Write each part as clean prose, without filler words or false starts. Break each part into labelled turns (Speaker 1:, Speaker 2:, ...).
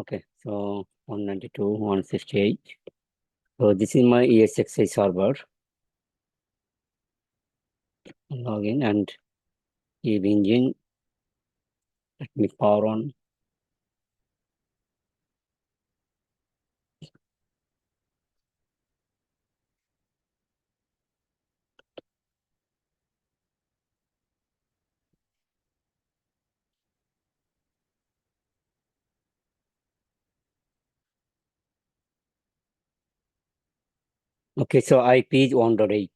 Speaker 1: Okay, so 192.168. So this is my ESXi server. Login and Eve engine. Let me power on. Okay, so IP is 1.8.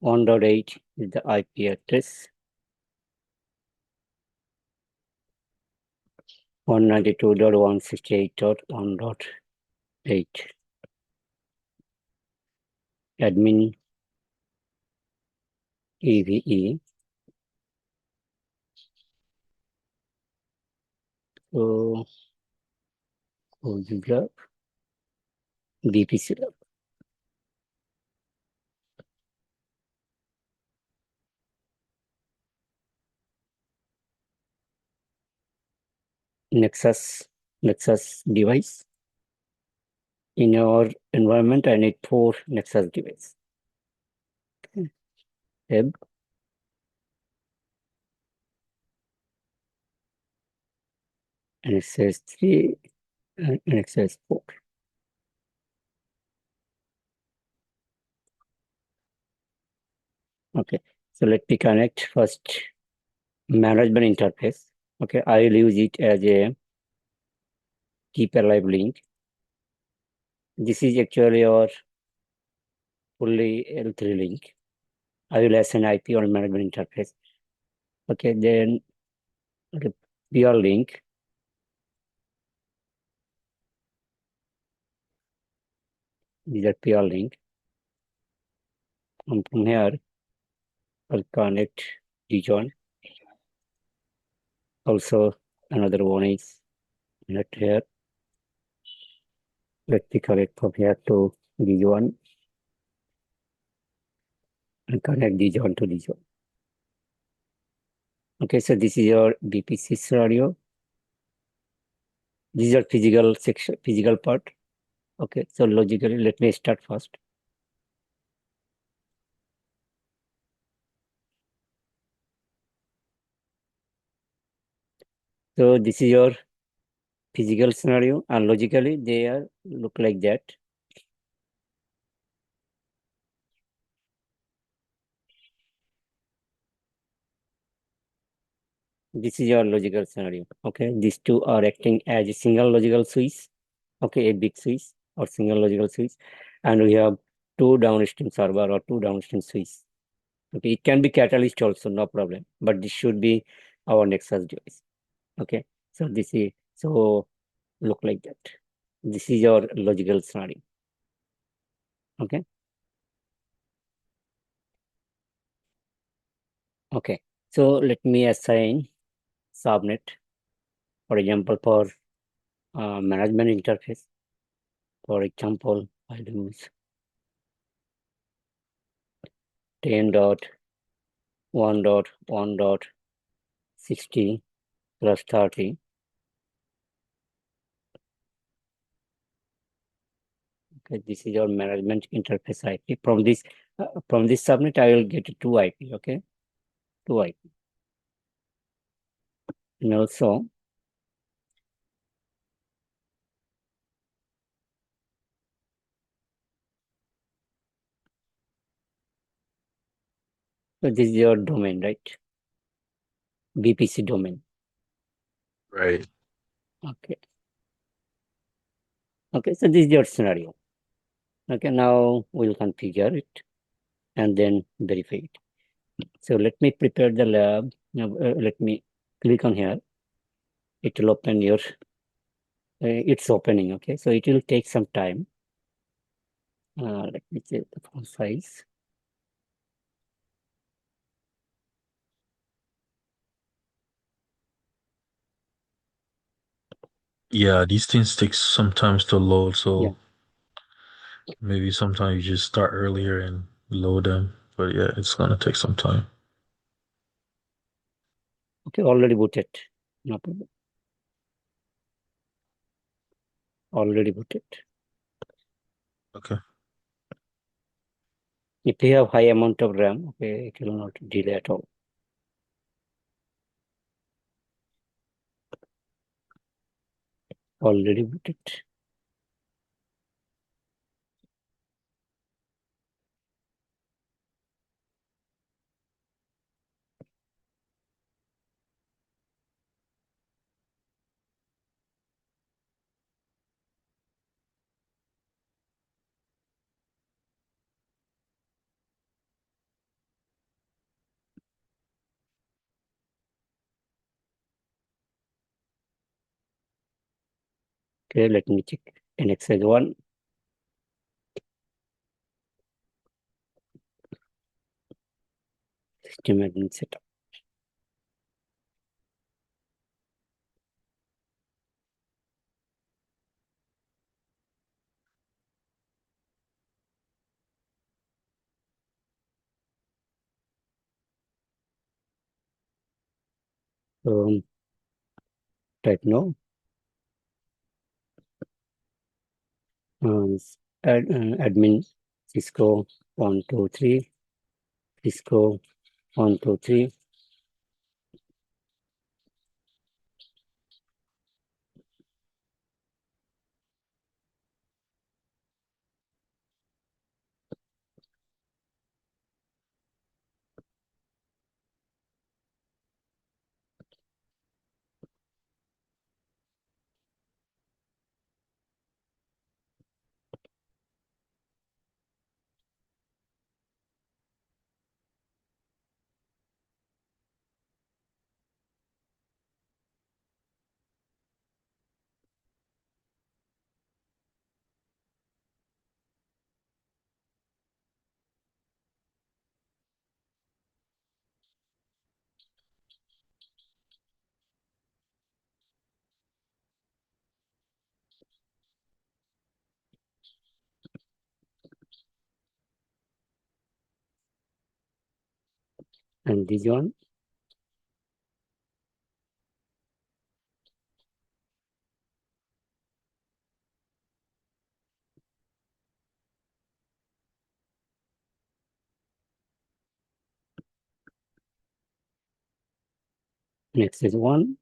Speaker 1: 1.8 is the IP address. 192.168.1.8. Admin EVE. So lab, vPC lab. Nexus device. In our environment, I need 4 Nexus devices. Tab. NXS 3 and NXS 4. Okay, so let me connect first management interface. Okay, I will use it as a keep alive link. This is actually our fully L3 link. I will assign IP on management interface. Okay, then okay, PR link. These are PR link. And from here, I'll connect Dijon. Also, another one is not here. Let me connect from here to Dijon and connect Dijon to Dijon. Okay, so this is your vPC scenario. These are physical section, physical part. Okay, so logically, let me start first. So this is your physical scenario, and logically they are look like that. This is your logical scenario. Okay, these two are acting as a single logical switch. Okay, a big switch or single logical switch, and we have 2 downstream server or 2 downstream switch. Okay, it can be catalyst also, no problem, but this should be our Nexus device. Okay, so this is so look like that. This is your logical scenario. Okay. Okay, so let me assign subnet, for example, for management interface. For example, I use 10.1.1.60 plus 30. Okay, this is your management interface IP. From this subnet, I will get 2 IP. Okay, 2 IP, and also so this is your domain, right? vPC domain.
Speaker 2: Right.
Speaker 1: Okay. Okay, so this is your scenario. Okay, now we'll configure it and then verify it. So let me prepare the lab. Now, let me click on here. It will open your, it's opening. Okay, so it will take some time. Let me check the font size.
Speaker 2: Yeah, these things take sometimes to load, so
Speaker 1: Yeah.
Speaker 2: maybe sometimes you just start earlier and load them. But yeah, it's gonna take some time.
Speaker 1: Okay, already booted. No problem. already booted.
Speaker 2: Okay.
Speaker 1: If you have high amount of RAM, okay, it will not delay at all. Already booted. Okay, let me check. In exercise 1, system admin setup. Type no. Admin Cisco 123, Cisco 123. And this one, next is 1.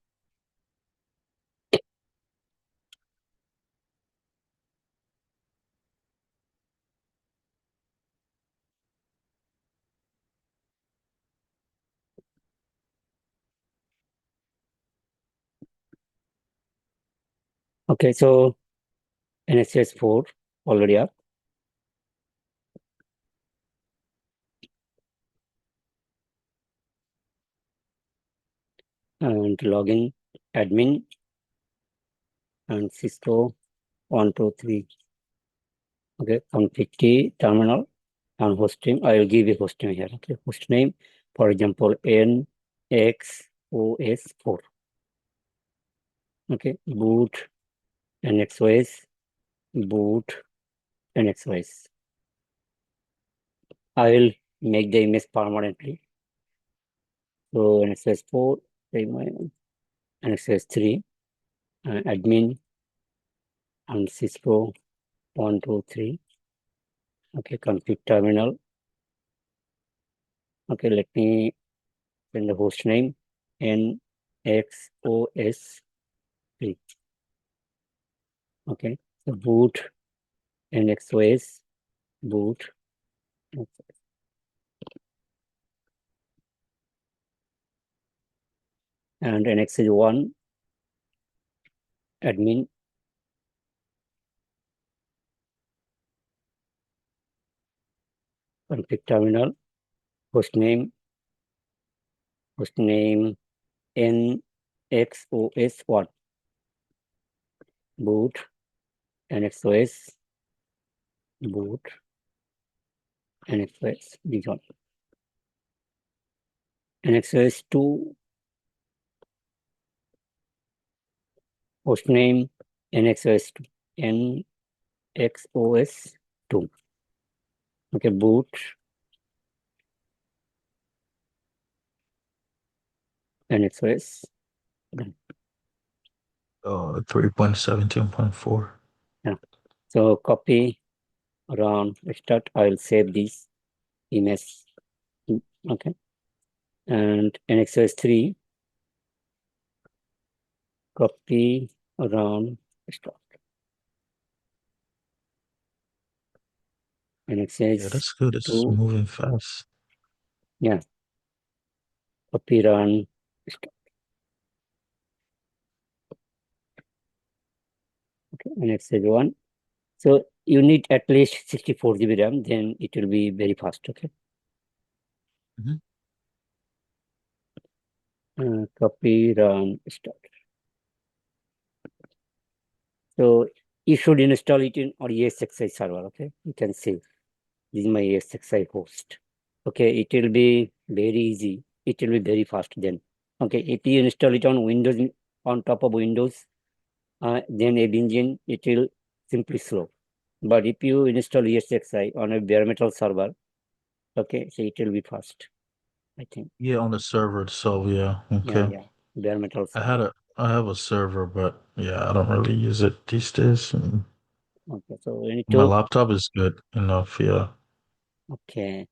Speaker 1: Okay, so NSS 4 already up. And login admin and Cisco 123. Okay, config terminal and host name. I will give a host name here. Okay, host name, for example, NXOS4. Okay, boot NXOS, boot NXOS. I will make the image permanently. So NXOS4, NXOS3, admin and Cisco 123. Okay, config terminal. Okay, let me send the host name NXOS3. Okay, so boot NXOS, boot. And NXOS1 admin config terminal, host name NXOS1, boot NXOS, boot NXOS, this one. NXOS2 host name NXOS2, NXOS2. Okay, boot NXOS.
Speaker 2: 3.17.4.
Speaker 1: So copy, run, start. I will save this image. Okay. And in exercise 3, copy, run, start. In
Speaker 2: Yeah,
Speaker 1: exercise
Speaker 2: that's good. It's
Speaker 1: 2,
Speaker 2: moving fast.
Speaker 1: yeah, copy, run, start. Okay. In exercise 1. So you need at least 64 GB RAM, then it will be very fast. Okay.
Speaker 2: Mhm.
Speaker 1: Copy, run, start. So you should install it in our ESXi server. Okay. You can see this is my ESXi host. Okay. It will be very easy. It will be very fast then. Okay. If you install it on Windows, on top of Windows, then a engine, it will simply slow. But if you install ESXi on a bare metal server, okay, so it will be fast, I think.
Speaker 2: Yeah, on the server itself, yeah.
Speaker 1: Yeah,
Speaker 2: Okay.
Speaker 1: yeah. Bare metal
Speaker 2: I had
Speaker 1: server.
Speaker 2: I have a server, but yeah, I don't really use it these days.
Speaker 1: Okay, so we need
Speaker 2: My
Speaker 1: to,
Speaker 2: laptop is good enough, yeah.
Speaker 1: okay.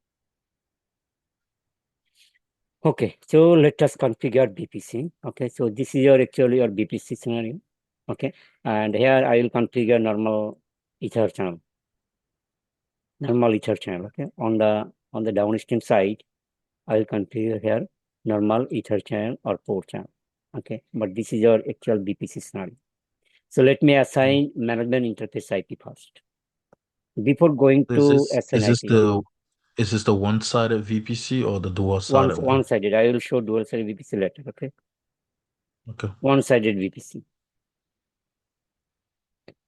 Speaker 1: Okay, so let us configure vPC. Okay, so this is your actually your vPC scenario. Okay, and here I will configure normal Ether channel. Normal Ether channel. Okay, on the downstream side, I will configure here normal Ether channel or port channel. Okay, but this is your actual vPC scenario. So let me
Speaker 2: Mm.
Speaker 1: assign management interface IP first. Before going
Speaker 2: Is
Speaker 1: to
Speaker 2: this
Speaker 1: assign IP,
Speaker 2: is this the one-sided VPC or the dual-sided one?
Speaker 1: one-sided. I will show dual-sided VPC later. Okay,
Speaker 2: Okay.
Speaker 1: one-sided VPC.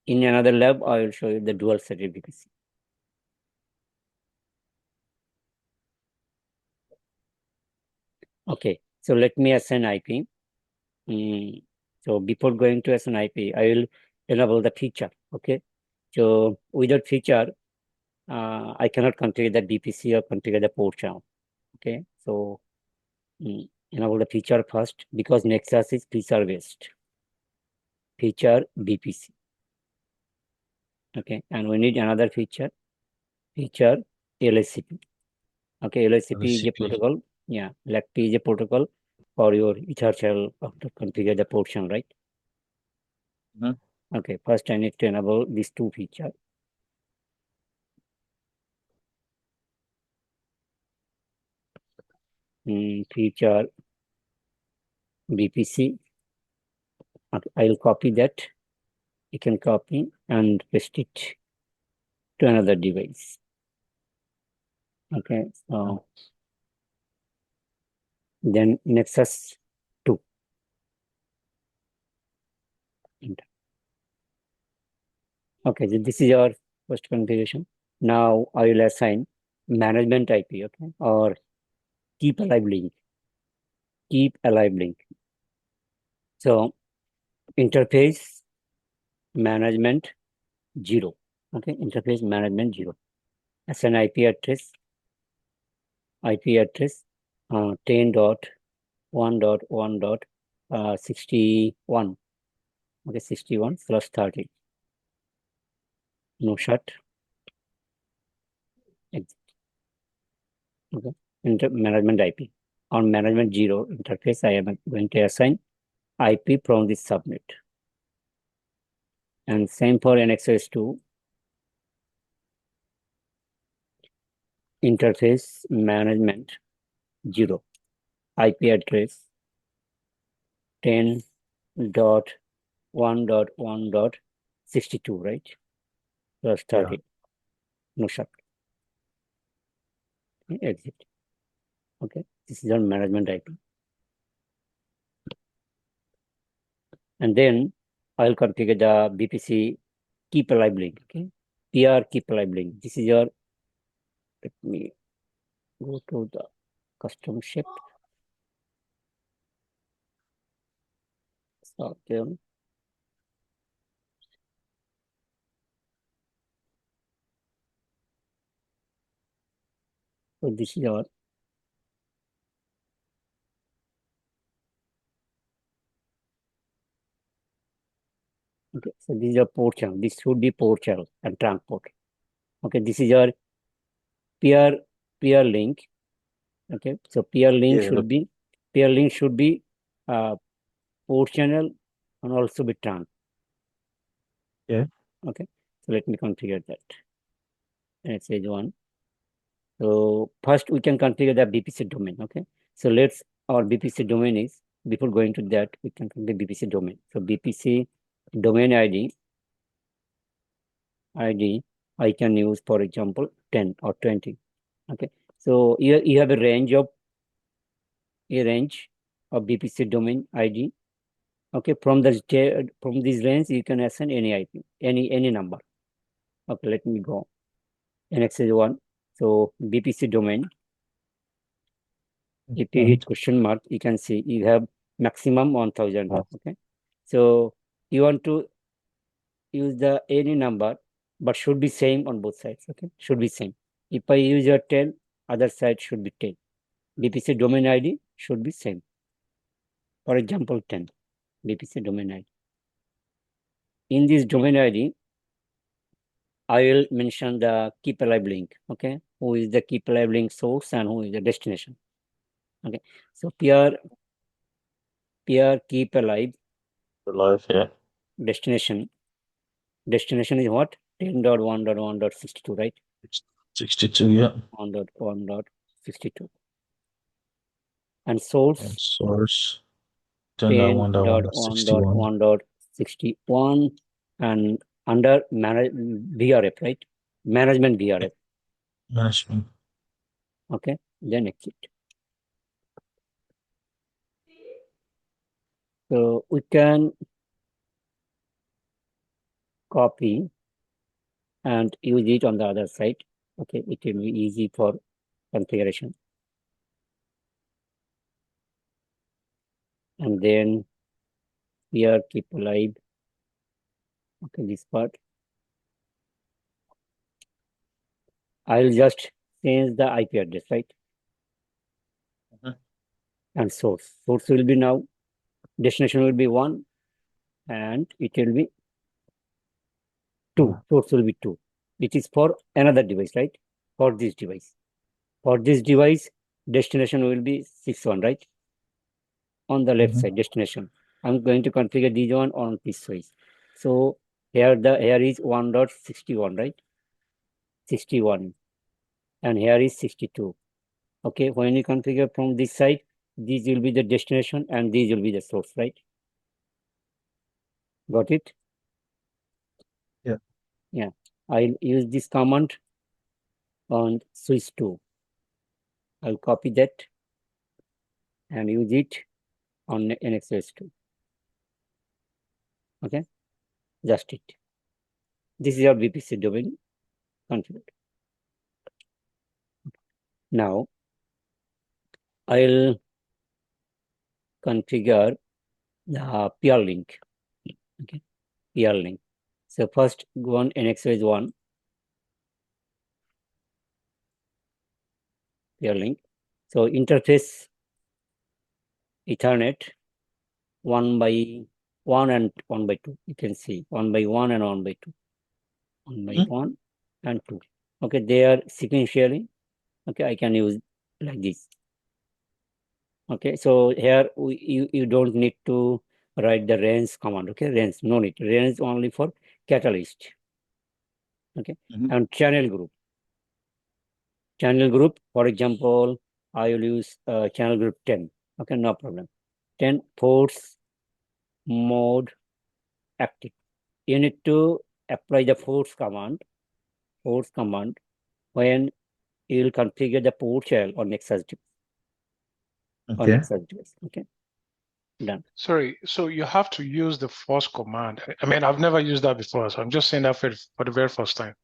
Speaker 1: In another lab, I will show you the dual-sided VPC. Okay, so let me assign IP. So before going to assign IP, I will enable the feature. Okay, so without feature, I cannot configure the VPC or configure the port channel. Okay, so enable the feature first because Nexus is feature based. Feature VPC. Okay, and we need another feature LSCP. Okay,
Speaker 2: And the
Speaker 1: LSCP is a
Speaker 2: CP.
Speaker 1: protocol. Yeah, LACP is a protocol for your Ether channel to configure the portion, right?
Speaker 2: Mhm.
Speaker 1: Okay, first I need to enable these two features. Feature VPC. Okay, I'll copy that. You can copy and paste it to another device. Okay, so then Nexus 2. Okay, so this is your first configuration. Now I will assign management IP, okay, or keep alive link. Keep alive link. So interface management 0. Okay, interface management 0. Assign IP address 10.1.1.61. Okay, 61 plus 30. No shut. Exit. Okay, management IP. On management 0 interface, I am going to assign IP from this subnet. And same for NXS2 interface management 0. IP address 10.1.1.62, right? Plus
Speaker 2: Yeah.
Speaker 1: 30. No shut. Exit. Okay, this is on management IP. And then I'll configure the vPC keep alive link. Okay, PR keep alive link. This is your, let me go to the custom shape. So, so this is our, Okay, so this is a port channel. This should be port channel and transport. Okay, this is your peer link. Okay, so peer link should be port channel and also be trans.
Speaker 2: Yeah.
Speaker 1: Okay, so let me configure that. Let's say one. So first we can configure the vPC domain. Okay, so our vPC domain is, before going to that, we can configure vPC domain. So vPC domain ID I can use, for example, 10 or 20. Okay, so you have a range of vPC domain ID. Okay, from this range you can assign any IP, any number. Okay, let me go. Next is one. So vPC domain. If you hit question mark, you can see you have maximum 1000. Okay, so you want to use the any number, but should be same on both sides. Okay, should be same. If I use your 10, other side should be 10. vPC domain ID should be same. For example, 10 vPC domain ID. In this domain ID, I will mention the keep alive link. Okay, who is the keep alive link source and who is the destination. Okay, so peer keep alive
Speaker 2: For life, yeah.
Speaker 1: destination is what? 10.1.1.62, right?
Speaker 2: 62, yeah.
Speaker 1: 1.1.62. And
Speaker 2: And
Speaker 1: source
Speaker 2: source 10.1.1.61.
Speaker 1: 10.1.1.61 and under VRF, right? Management VRF.
Speaker 2: Management.
Speaker 1: Okay, then exit. So we can copy and use it on the other side. Okay, it will be easy for configuration. And then here keep alive. Okay, this part. I'll just change the IP address, right? And source will be now, destination will be 1 and it will be 2. Source will be 2. It is for another device, right? For this device. For this device, destination will be 6.1, right? On the left side, destination. I'm going to configure this one on this size. So here is 1.61, right? 61. And here is 62. Okay, when you configure from this side, this will be the destination and this will be the source, right? Got it?
Speaker 2: Yeah.
Speaker 1: Yeah. I'll use this command on switch 2. I'll copy that and use it on NXS2. Okay, just it. This is your vPC domain configured. Now I'll configure the peer link. Okay, peer link. So first go on NXS1 peer link. So interface Ethernet 1/1 and 1/2. You can see 1/1 and 1/2. 1/1 and 2. Okay, they are sequentially. Okay, I can use like this. Okay, so here you don't need to write the range command. Okay, range, no need. Range only for catalyst. Okay, and channel group. Channel group, for example, I will use channel group 10. Okay, no problem. 10 ports mode active. You need to apply the force command when you will configure the port shell on Nexus device. On Nexus device. Okay, done.
Speaker 3: Sorry, so you have to use the force command. I mean, I've never used that before, so I'm just saying that for the very first time.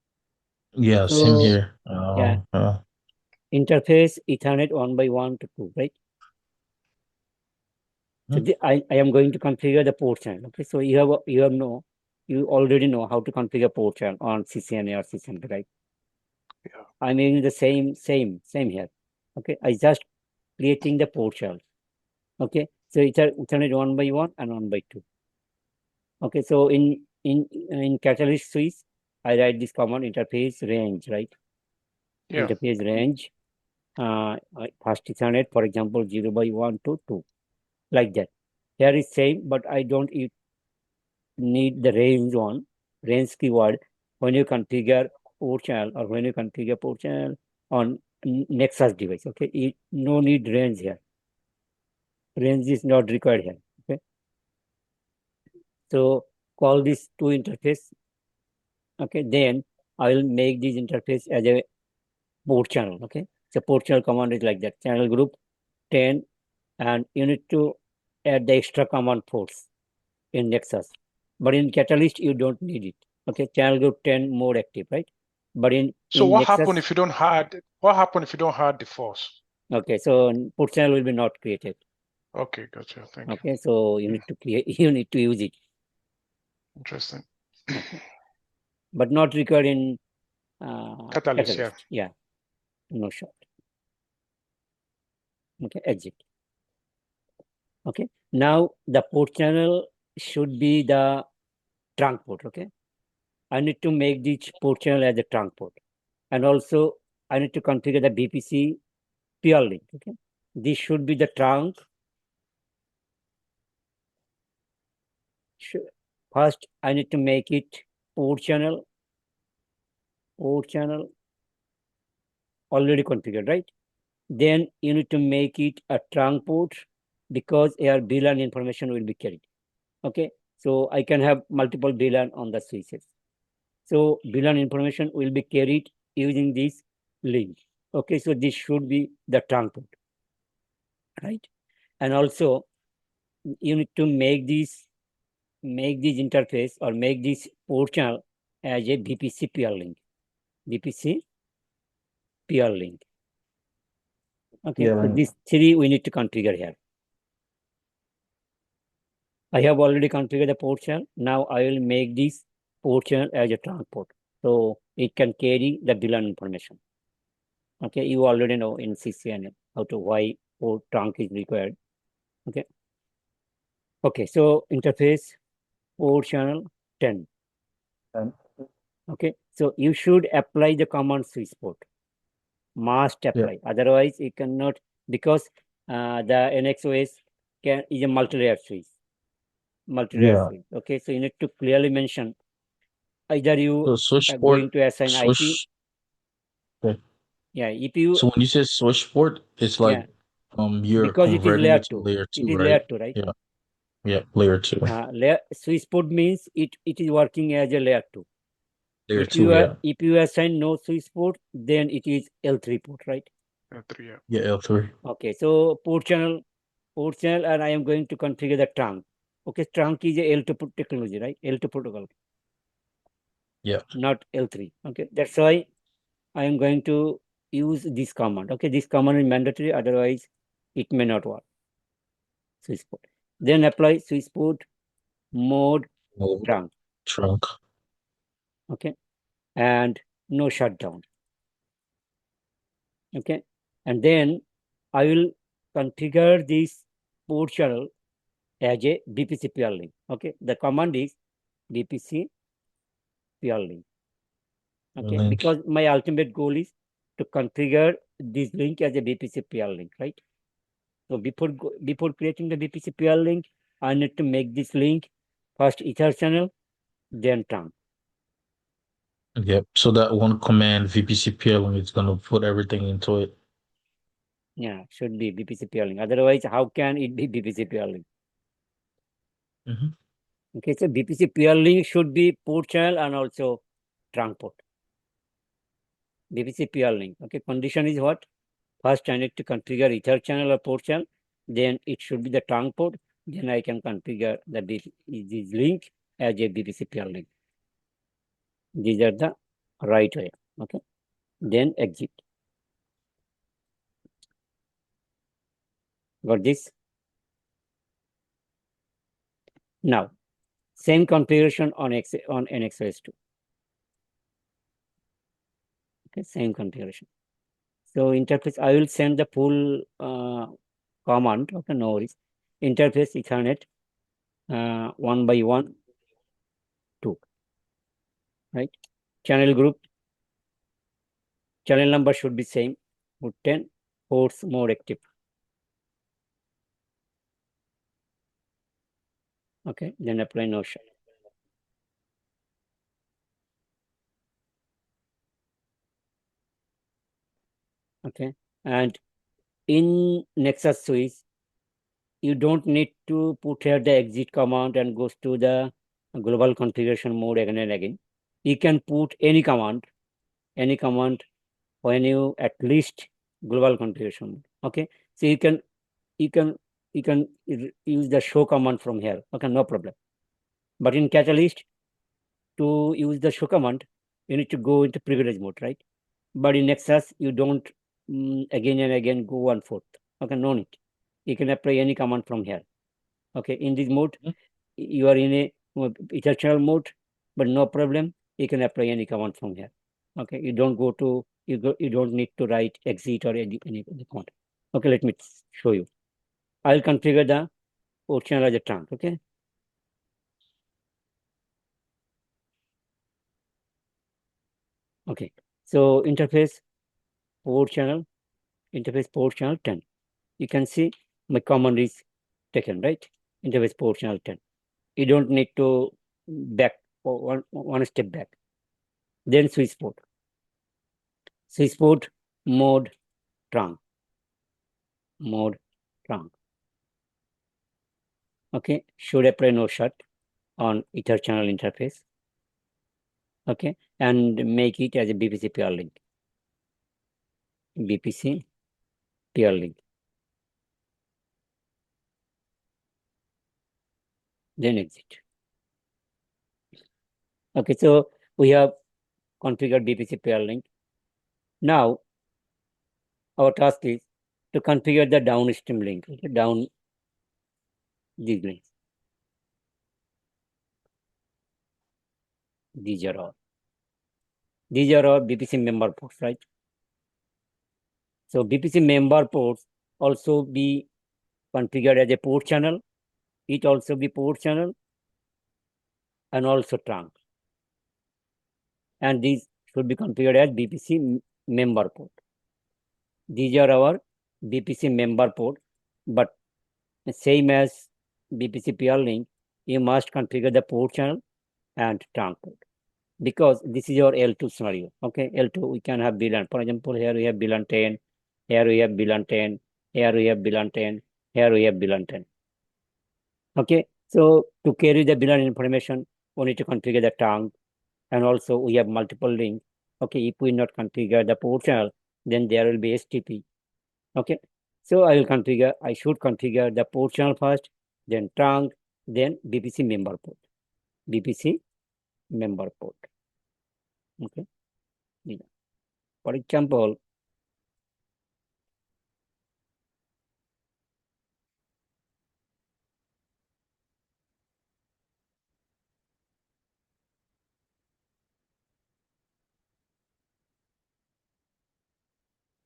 Speaker 2: Yeah,
Speaker 1: So,
Speaker 2: same here.
Speaker 1: yeah. Interface Ethernet 1/1 to 2, right? So I am going to configure the port channel. Okay, so you already know how to configure port channel on CCNA or CCNP, right?
Speaker 3: Yeah.
Speaker 1: I'm using the same here. Okay, I just creating the port channel. Okay, so Ethernet 1/1 and 1/2. Okay, so in in Catalyst switch, I write this command interface range, right?
Speaker 3: Yeah.
Speaker 1: Interface range, first Ethernet, for example, 0/1 to 2, like that. Here is same, but I don't need the range keyword when you configure port channel or when you configure port channel on Nexus device. Okay, no need range here. Range is not required here. Okay, so call this to interface. Okay, then I will make this interface as a port channel. Okay, so port channel command is like that: channel group 10, and you need to add the extra command ports in Nexus. But in Catalyst, you don't need it. Okay, channel group 10 mode active, right? But in
Speaker 3: What
Speaker 1: Nexus,
Speaker 3: happen if you don't hide? What happen if you don't hide the force?
Speaker 1: okay, so port channel will be not created.
Speaker 3: Okay, gotcha. Thank you.
Speaker 1: Okay, so you need to create, you need to use it,
Speaker 3: Interesting.
Speaker 1: but not required in
Speaker 3: Catalyst, yeah.
Speaker 1: Yeah, no shot. Okay, exit. Okay, now the port channel should be the trunk port. Okay, I need to make this port channel as a trunk port, and also I need to configure the vPC peer link. Okay, this should be the trunk. First, I need to make it port channel already configured, right? Then you need to make it a trunk port because your VLAN information will be carried. Okay, so I can have multiple VLAN on the switches. So VLAN information will be carried using this link. Okay, so this should be the trunk port, right? And also you need to make this interface or make this port channel as a vPC peer link. vPC peer link. Okay,
Speaker 2: Yeah,
Speaker 1: so these three we need to configure here. I have already configured the port channel. Now I will make this port channel as a trunk port, so it can carry the VLAN information. Okay, you already know in CCNA how to why port trunk is required. Okay. Okay, so interface port channel 10. Okay, so you should apply the command switch port. Must apply. Otherwise, you cannot, because the NXOS is a multi-layer switch. Switch. Okay, so you need to clearly mention either you
Speaker 2: So switch
Speaker 1: are
Speaker 2: port,
Speaker 1: going to assign IP.
Speaker 2: switch. Okay.
Speaker 1: Yeah, if you
Speaker 2: So when you say switch port, it's like you're
Speaker 1: because it is
Speaker 2: converting
Speaker 1: layer
Speaker 2: it to
Speaker 1: 2.
Speaker 2: layer
Speaker 1: It
Speaker 2: 2,
Speaker 1: is layer
Speaker 2: right?
Speaker 1: 2, right?
Speaker 2: Yeah. Yeah, layer 2.
Speaker 1: Switch port means it is working as a layer 2.
Speaker 2: Layer 2, yeah.
Speaker 1: If you assign no switch port, then it is L3 port, right?
Speaker 3: L3, yeah.
Speaker 2: Yeah, L3.
Speaker 1: Okay, so port channel, and I am going to configure the trunk. Okay, trunk is a L2 technology, right? L2 protocol.
Speaker 2: Yeah.
Speaker 1: Not L3. Okay, that's why I am going to use this command. Okay, this command is mandatory, otherwise it may not work. Switch port. Then apply switch port mode trunk.
Speaker 2: Trunk.
Speaker 1: Okay, and no shutdown. Okay, and then I will configure this port channel as a vPC peer link. Okay, the command is vPC peer link. Okay,
Speaker 2: Link.
Speaker 1: because my ultimate goal is to configure this link as a vPC peer link, right? So before creating the vPC peer link, I need to make this link first Ether channel, then trunk.
Speaker 2: Yep. So that one command VPC peeling is gonna put everything into it.
Speaker 1: Yeah, should be vPC peer link. Otherwise, how can it be vPC peer link?
Speaker 2: Mm-hmm.
Speaker 1: Okay, so vPC peer link should be port channel and also trunk port. vPC peer link. Okay, condition is what? First, I need to configure Ether channel or port channel. Then it should be the trunk port. Then I can configure this link as a vPC peer link. These are the right way. Okay, then exit. Got this? Now, same configuration on NXOS2. Okay, same configuration. So interface, I will send the full command. Okay, no worries. Interface Ethernet 1/1 2. right? Channel group, channel number should be same, put 10, ports more active. Okay, then apply notion. Okay, and in Nexus switch, you don't need to put here the exit command and goes to the global configuration mode again and again. You can put any command when you at least global configuration mode. Okay, so you can use the show command from here. Okay, no problem. But in Catalyst, to use the show command, you need to go into privilege mode, right? But in Nexus, you don't again and again go one forth. Okay, no need. You can apply any command from here. Okay, in this mode, you are in a channel mode, but no problem. You can apply any command from here. Okay, you don't go to you don't need to write exit or any command. Okay, let me show you. I'll configure the port channel as a trunk. Okay. Okay. So interface port channel 10. You can see my command is taken, right? Interface port channel 10. You don't need to back one step back. Then switch port. Switch port mode trunk. Okay, should apply no shut on ether channel interface. Okay, and make it as a BPC peer link. BPC peer link. Then exit. Okay, so we have configured BPC peer link. Now our task is to configure the downstream link. Okay, down these links. These are all BPC member ports, right? So BPC member ports also be configured as a port channel. It also be port channel and also trunk. And these should be configured as BPC member port. These are our BPC member port, but same as BPC peer link, you must configure the port channel and trunk port, because this is your L2 scenario. Okay, L2 we can have VLAN. For example, here we have VLAN 10, here we have VLAN 10, here we have VLAN 10, here we have VLAN 10. Okay, so to carry the VLAN information, we need to configure the trunk, and also we have multiple links. Okay, if we not configure the port channel, then there will be STP. Okay, so I should configure the port channel first, then trunk, then BPC member port. BPC member port. Okay, for example,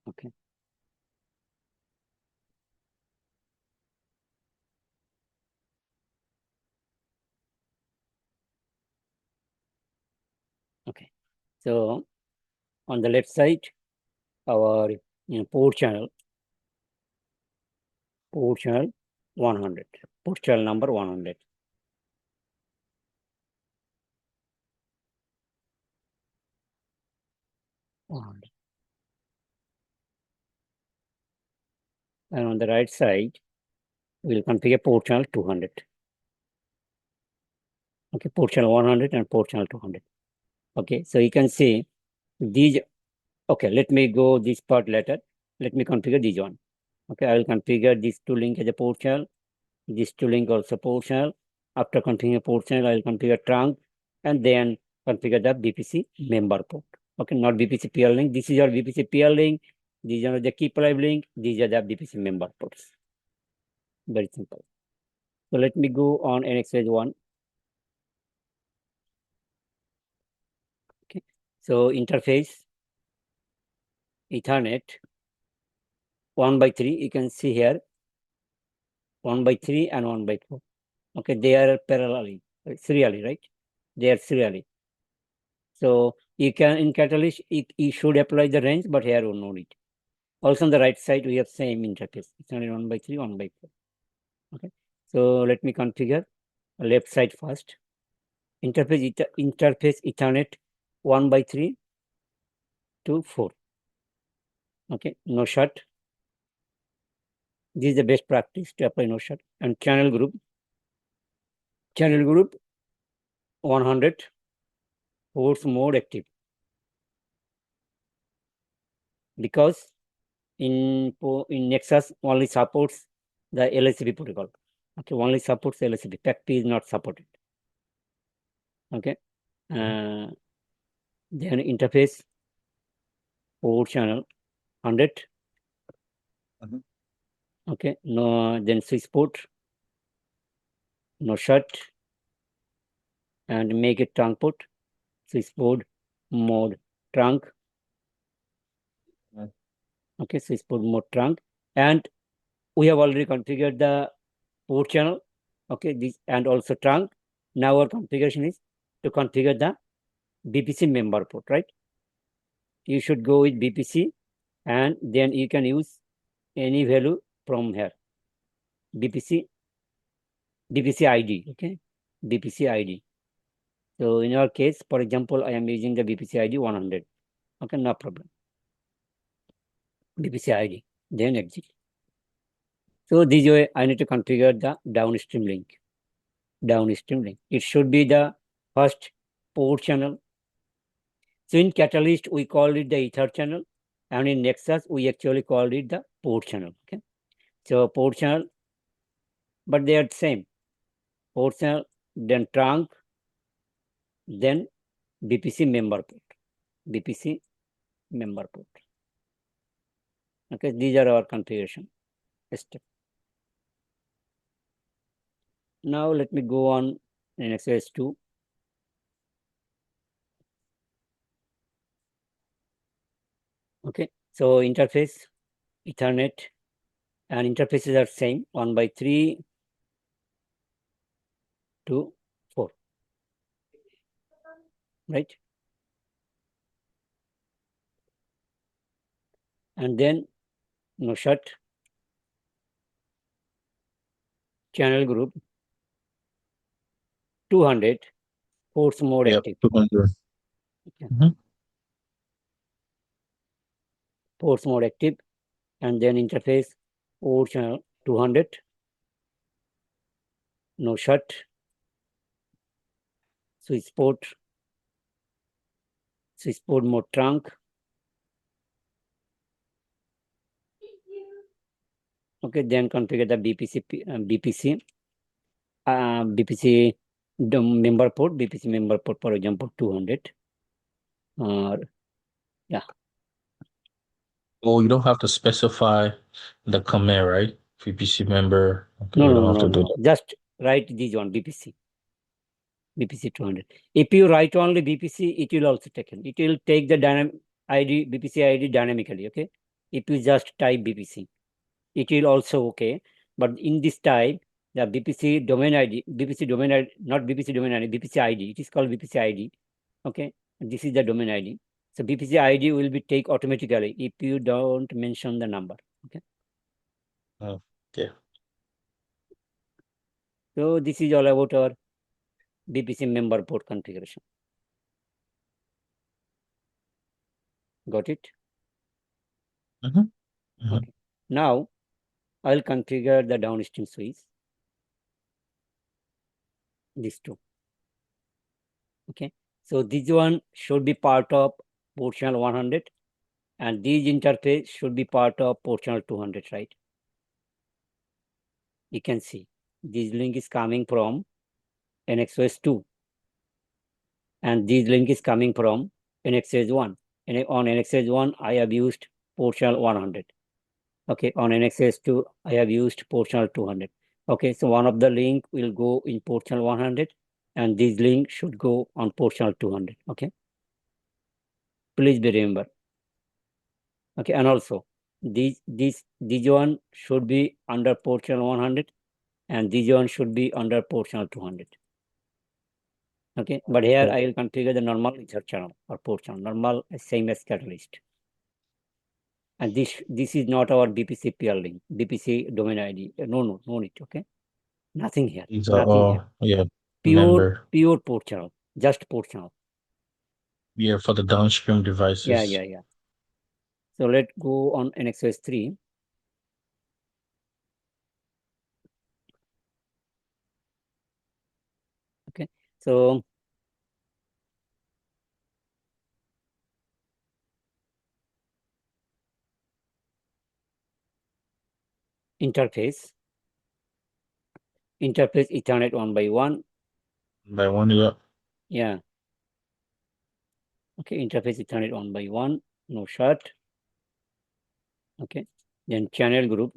Speaker 1: okay. Okay, so on the left side, our port channel 100, port channel number 100. And on the right side, we'll configure port channel 200. Okay, port channel 100 and port channel 200. Okay, so you can see these. Okay, let me go this part later. Let me configure this one. Okay, I will configure these two link as a port channel. This two link also port channel. After configuring port channel, I will configure trunk and then configure the BPC member port. Okay, not BPC peer link. This is your BPC peer link. These are the keep alive link. These are the BPC member ports. Very simple. So let me go on NXS 1. Okay, so interface Ethernet 1/3. You can see here 1/3 and 1/4. Okay, they are parallelly, serially, right? They are serially. So you can, in Catalyst, you should apply the range, but here we no need. Also on the right side, we have same interface. It's only 1/3, 1/4. Okay. So let me configure left side first. Interface Ethernet 1/3 to 4. Okay. No shut. This is the best practice to apply no shut. And channel group 100 ports mode active, because in Nexus only supports the LSB protocol. Okay, only supports LSB. PACP is not supported. Okay. Then interface port channel 100.
Speaker 2: Mhm.
Speaker 1: Okay. No, then switch port, no shut, and make it trunk port. Switch port mode trunk.
Speaker 2: Mhm.
Speaker 1: Okay, switch port mode trunk. And we have already configured the port channel. Okay, this and also trunk. Now our configuration is to configure the vPC member port, right? You should go with vPC, and then you can use any value from here. vPC ID, okay? vPC ID. So in our case, for example, I am using the vPC ID 100. Okay, no problem. vPC ID, then exit. So this way I need to configure the downstream link. It should be the first port channel. So in Catalyst, we call it the ether channel, and in Nexus, we actually called it the port channel. Okay. So port channel, but they are the same. Port channel, then trunk, then vPC member port. vPC member port. Okay, these are our configuration steps. Now let me go on in exercise 2. Okay, so interface, Ethernet, and interfaces are same, 1/3 to 4, right? And then no shut, channel group 200, ports mode
Speaker 2: Yep.
Speaker 1: active.
Speaker 2: 200.
Speaker 1: Okay.
Speaker 2: Mhm.
Speaker 1: Ports mode active, and then interface port channel 200, no shut, switch port mode trunk. Okay, then configure the BPC member port, for example, 200. Or
Speaker 2: Oh, you don't have to specify the command, right? VPC member. Okay, you don't have to do that.
Speaker 1: just write this one, BPC 200. If you write only BPC, it will also take it. It will take the BPC ID dynamically. Okay, if you just type BPC, it will also okay. But in this type, the BPC domain ID, not BPC domain ID, BPC ID. It is called BPC ID. Okay, this is the domain ID. So BPC ID will be take automatically if you don't mention the number. Okay.
Speaker 2: Okay.
Speaker 1: So this is all about our BPC member port configuration. Got it?
Speaker 2: Mhm.
Speaker 1: Okay. Now I'll configure the downstream switch. These two. Okay. So this one should be part of port channel 100, and this interface should be part of port channel 200, right? You can see this link is coming from NXOS 2, and this link is coming from NXOS 1. And on NXOS 1, I have used port channel 100. Okay, on NXOS 2, I have used port channel 200. Okay, so one of the link will go in port channel 100, and this link should go on port channel 200. Okay, please be remember. Okay, and also this one should be under port channel 100, and this one should be under port channel 200. Okay, but here
Speaker 2: Okay.
Speaker 1: I will configure the normal ether channel or port channel, normal same as catalyst. And this is not our BPC peer link, BPC domain ID. No need. Okay, nothing here.
Speaker 2: These are
Speaker 1: Nothing here.
Speaker 2: all, yeah,
Speaker 1: Pure
Speaker 2: member.
Speaker 1: port channel, just port channel.
Speaker 2: Yeah, for the downstream devices.
Speaker 1: Yeah. So let's go on NXOS 3. Okay, so interface Ethernet 1 by 1.
Speaker 2: By one, yeah.
Speaker 1: Yeah. Okay, interface Ethernet 1 by 1, no short. Okay, then channel group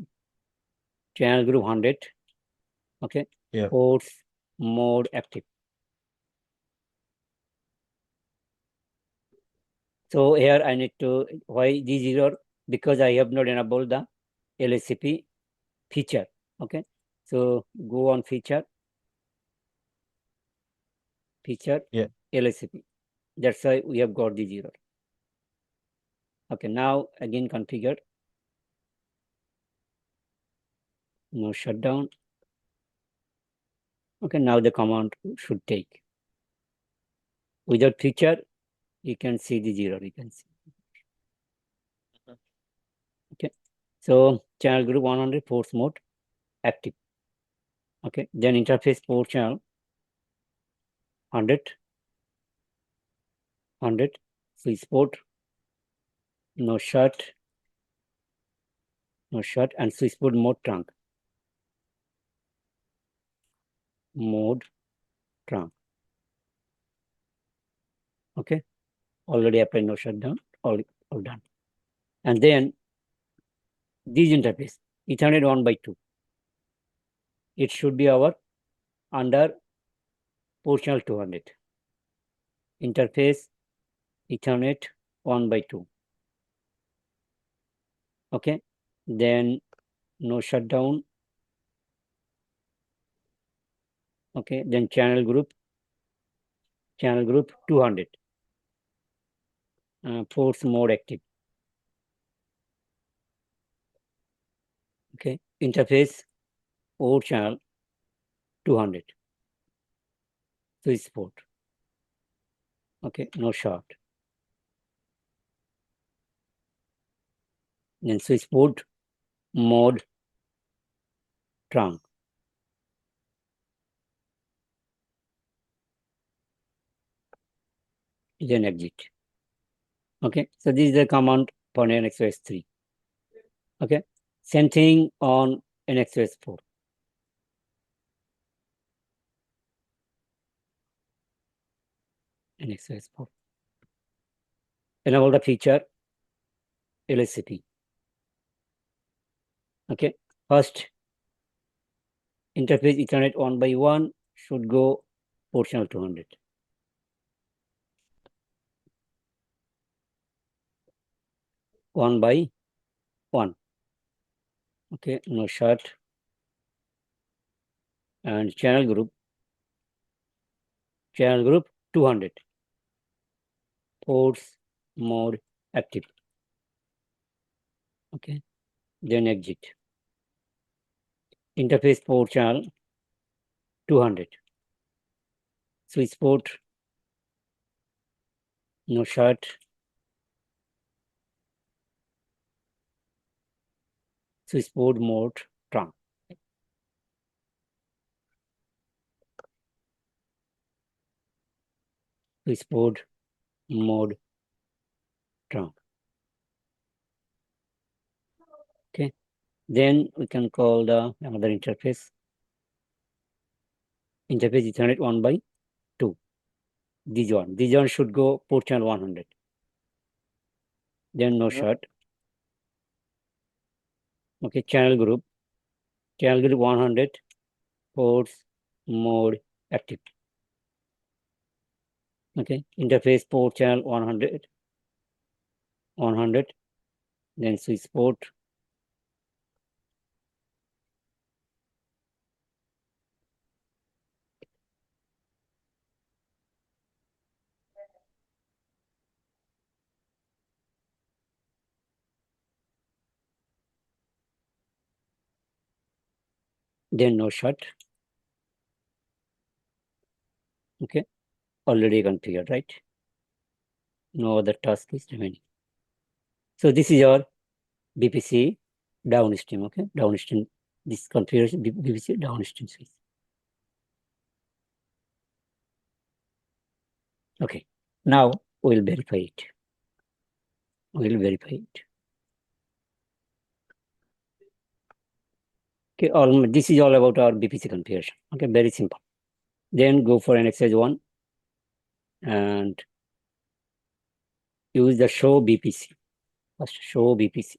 Speaker 1: 100. Okay,
Speaker 2: Yeah.
Speaker 1: ports mode active. So here I need to, why this error? Because I have not enabled the LSCP feature. Okay, so go on feature
Speaker 2: Yeah.
Speaker 1: LSCP. That's why we have got this error. Okay, now again configure. No shutdown. Okay, now the command should take. Without feature, you can see the error. You can see. Okay, so channel group 100 ports mode active. Okay, then interface port channel 100 switch port, no shut, and switch port mode trunk. Okay, already applied no shutdown, all done. And then this interface Ethernet 1 by 2. It should be our under port channel 200. Interface Ethernet 1 by 2. Okay, then no shutdown. Okay, then channel group 200. Ports mode active. Okay, interface port channel 200. Switch port. Okay, no short. Then switch port mode trunk. Then exit. Okay, so this is the command for NXOS 3. Okay, same thing on NXOS 4. NXOS 4. Enable the feature LSCP. Okay, first interface Ethernet 1 by 1 should go port channel 200. One by one. Okay, no short. And channel group 200. Ports mode active. Okay, then exit. Interface port channel 200. Switch port, no short. Switch port mode trunk. Switch port mode trunk. Okay, then we can call the another interface. Interface Ethernet 1 by 2. This one should go port channel 100. Then no short. Okay, channel group 100. Ports mode active. Okay, interface port channel 100. Then switch port. then no shut. Okay, already configured, right? No other task is remaining. So this is your vPC downstream. Okay, downstream. This configuration vPC downstream switch. Okay, now we'll verify it. We'll verify it. Okay, this is all about our vPC configuration. Okay, very simple. Then go for an exercise 1 and use the show vPC. First, show vPC.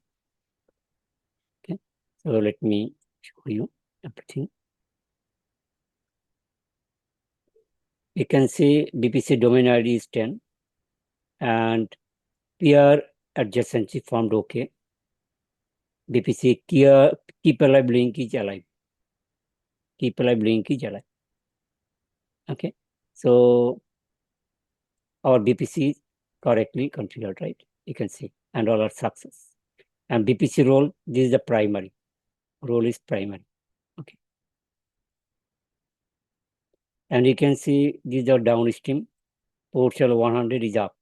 Speaker 1: Okay, so let me show you everything. You can see vPC domain ID is 10 and peer adjacency formed okay. vPC keep alive link is alive. Keep alive link is alive. Okay, so our vPC is correctly configured, right? You can see, and all are success. And vPC role, this is the primary. Role is primary. Okay. And you can see these are downstream. Port shell 100 is up.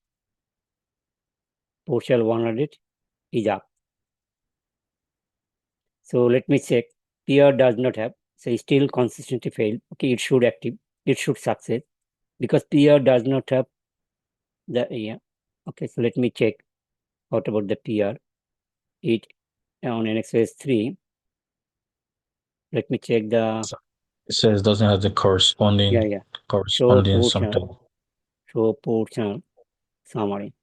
Speaker 1: Port shell 100 is up. So let me check. PR does not have, so still consistently failed. Okay, it should active. It should succeed because PR does not have the yeah. Okay, so let me check. What about the PR? It on NXOS 3. Let me check the.
Speaker 2: It says it doesn't have the corresponding
Speaker 1: Yeah.
Speaker 2: corresponding
Speaker 1: Show
Speaker 2: something.
Speaker 1: Show port channel summary.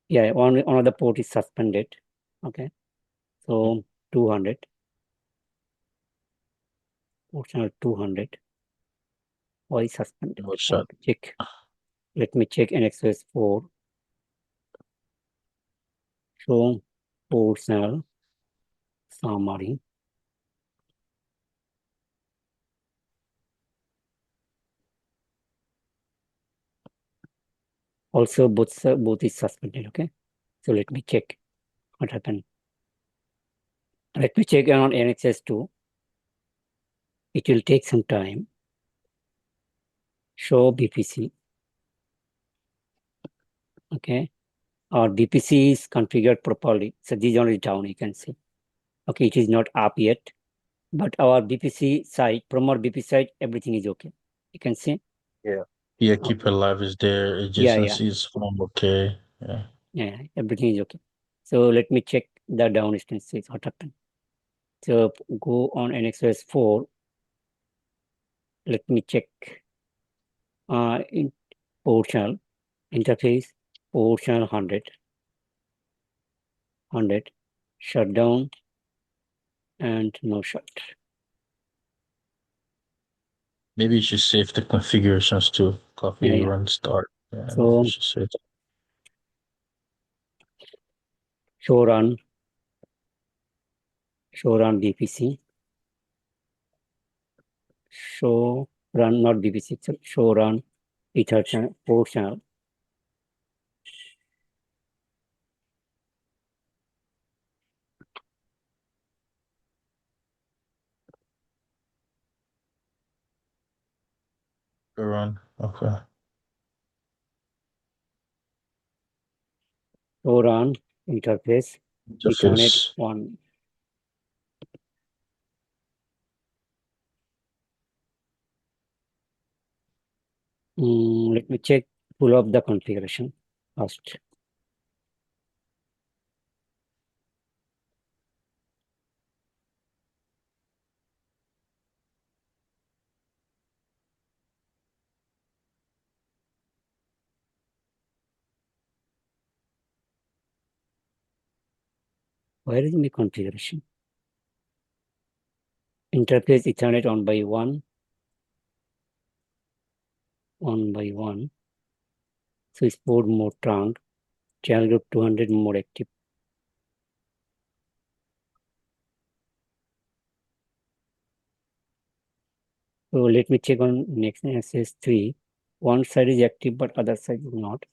Speaker 1: Yeah, one of the port is suspended. Okay, so 200. Port channel 200. Why is suspended?
Speaker 2: No shut.
Speaker 1: Check. Let me check NXOS 4. Show port channel summary. Also, both is suspended. Okay, so let me check what happened. Let me check on NXS 2. It will take some time. Show vPC. Okay, our vPC is configured properly. So this one is down. You can see. Okay, it is not up yet, but our vPC side, from our vPC side, everything is okay. You can see.
Speaker 2: Yeah, keep alive is there. Adjacency is formed okay.
Speaker 1: Yeah, everything is okay. So let me check the downstream switch. What happened? So go on NXOS 4. Let me check in port channel interface, port channel 100, shut down and no shut.
Speaker 2: Maybe you should save the configurations too. Copy,
Speaker 1: Yeah.
Speaker 2: run, start. Yeah,
Speaker 1: So
Speaker 2: you should save that.
Speaker 1: show run vPC. Show run not vPC itself. Show run Ether channel, port channel.
Speaker 2: Run. Okay.
Speaker 1: Show run interface. Ethernet 1. Let me check pull up the configuration first. Where is my configuration? Interface Ethernet 1 by 1. 1 by 1. Switch port mode trunk. Channel group 200 mode active. So let me check on next access 3. One side is active, but other side is not.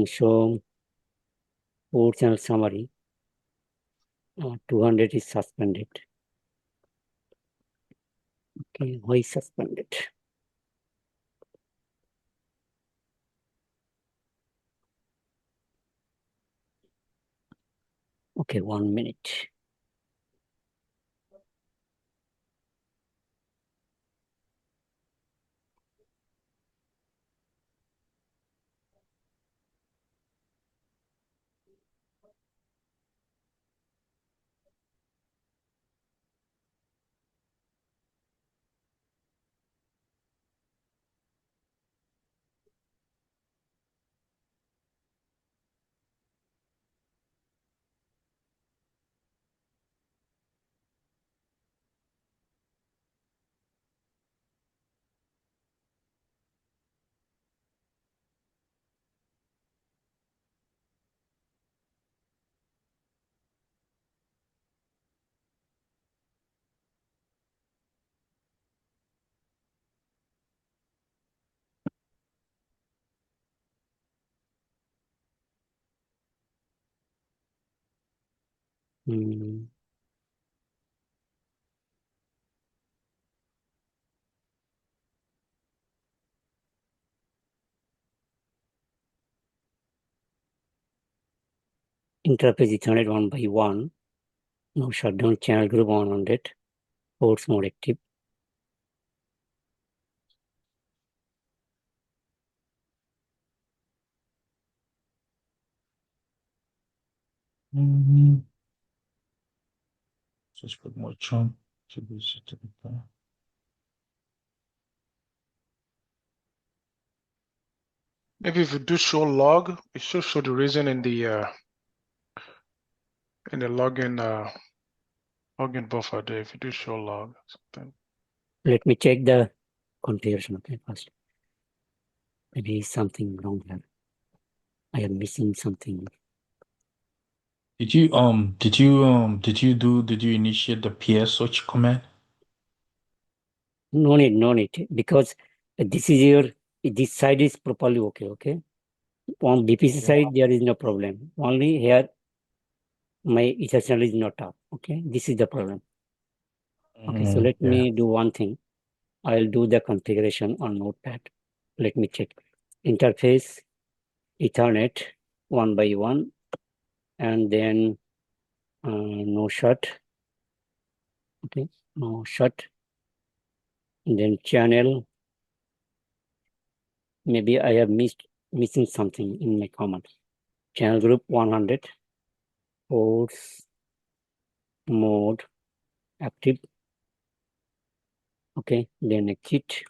Speaker 1: Show port channel summary. 200 is suspended. Okay, why suspended? Okay, 1 minute. Hmm. Interface Ethernet 1 by 1. Now shutdown channel group 100. Ports mode active.
Speaker 2: Just put more chunk to this.
Speaker 3: Maybe if you do show log, it should show the reason in the login buffer there. If you do show log something.
Speaker 1: Let me check the configuration. Okay, first. Maybe something wrong here. I am missing something.
Speaker 2: Did you initiate the PS switch command?
Speaker 1: No need, because this is your, this side is properly okay. On vPC side, there is no problem. Only here, my ether channel is not up. Okay, this is the problem. Okay, so let me do one thing. I'll do the configuration on Notepad. Let me check. Interface, Ethernet, 1 by 1, and then no shut. Okay, no shut. And then channel. Maybe I have missing something in my command. Channel group 100. Ports mode active. Okay, then exit.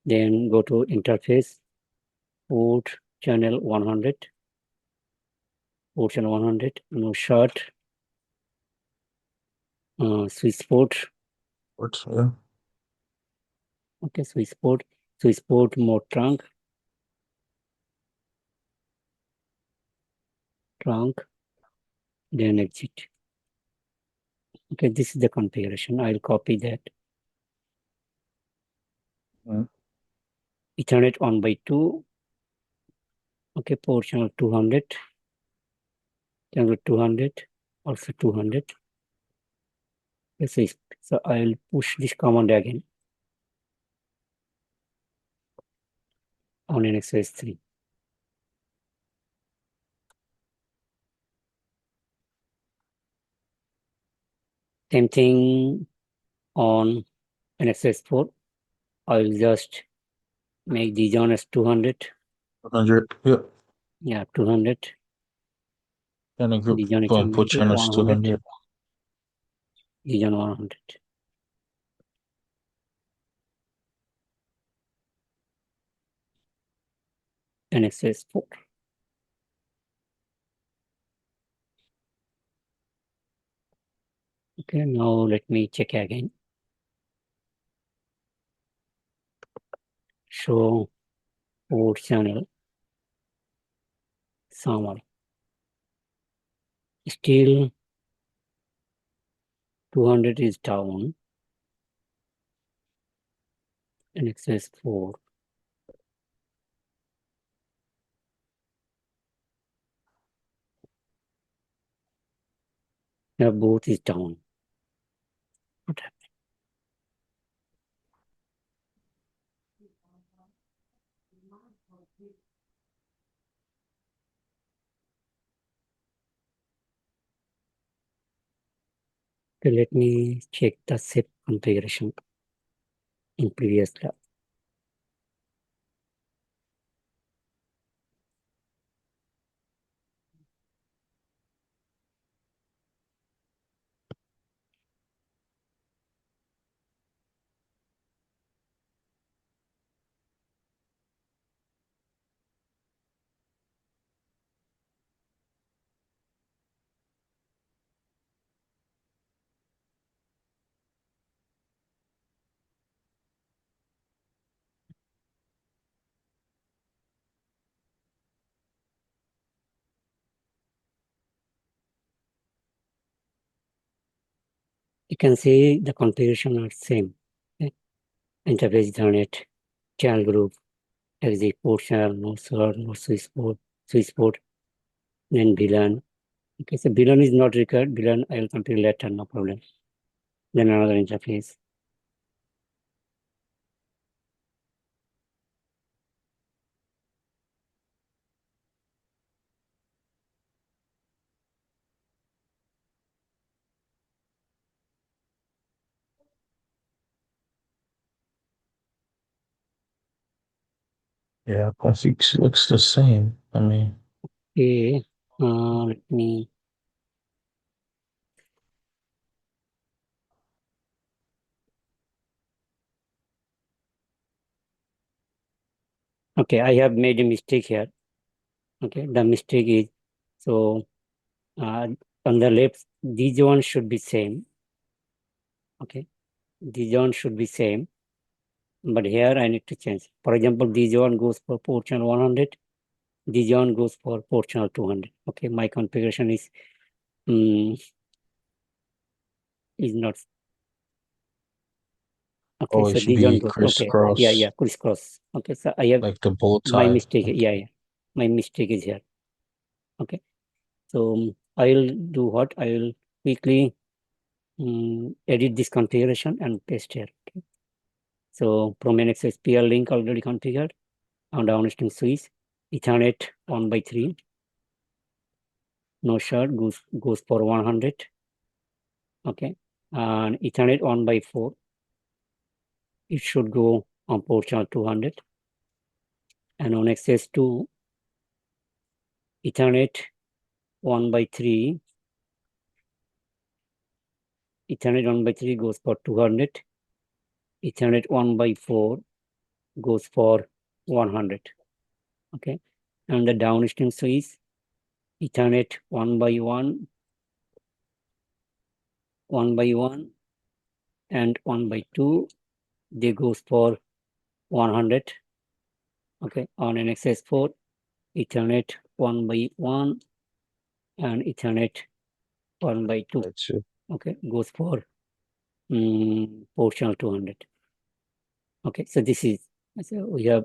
Speaker 1: Then go to interface, port channel 100, port channel 100, no short, switch port.
Speaker 2: What? Yeah.
Speaker 1: Okay, switch port mode trunk, then exit. Okay, this is the configuration. I'll copy that. Ethernet 1 by 2. Okay, port channel 200, channel 200, also 200. Okay, so I'll push this command again on NXOS 3. Same thing on NXOS 4. I'll just make these on as 200.
Speaker 2: 100. Yep.
Speaker 1: Yeah, 200.
Speaker 2: And a group
Speaker 1: These on Ethernet
Speaker 2: put channels 200.
Speaker 1: These on 100. NXOS 4. Okay, now let me check again. Show port channel summary. Still 200 is down. NXOS 4. Now both is down. What happened? Okay, let me check the SIP configuration in previous lab. You can see the configuration are same. Okay. Interface Ethernet, channel group, exit port channel, no server, no switch port, then VLAN. Okay, so VLAN is not required. VLAN I will configure later, no problem. Then another interface.
Speaker 2: Yeah, config looks the same. I mean,
Speaker 1: Okay, let me. Okay, I have made a mistake here. Okay, the mistake is so on the left, these one should be same. Okay, these one should be same, but here I need to change. For example, these one goes for port channel 100. This one goes for port channel 200. Okay, my configuration is not okay.
Speaker 2: oh, it
Speaker 1: So
Speaker 2: should
Speaker 1: this one
Speaker 2: be
Speaker 1: goes okay. Yeah,
Speaker 2: crisscross,
Speaker 1: crisscross. Okay, so I have
Speaker 2: like the bow
Speaker 1: my
Speaker 2: tie.
Speaker 1: mistake.
Speaker 2: Okay.
Speaker 1: Yeah, my mistake is here. Okay, so I will do what? I will quickly edit this configuration and paste here. Okay. So from NXS PL link already configured on downstream switch, Ethernet 1/3, no shard goes for 100. Okay, and Ethernet 1/4, it should go on port channel 200, and on access to Ethernet 1/3, Ethernet 1/3 goes for 200, Ethernet 1/4 goes for 100. Okay, and the downstream switch, Ethernet 1/1, 1/1, and 1/2, they goes for 100. Okay, on an access port, Ethernet 1/1 and Ethernet 1/2.
Speaker 2: That's it.
Speaker 1: Okay, goes for port channel 200. Okay, so this is, so we have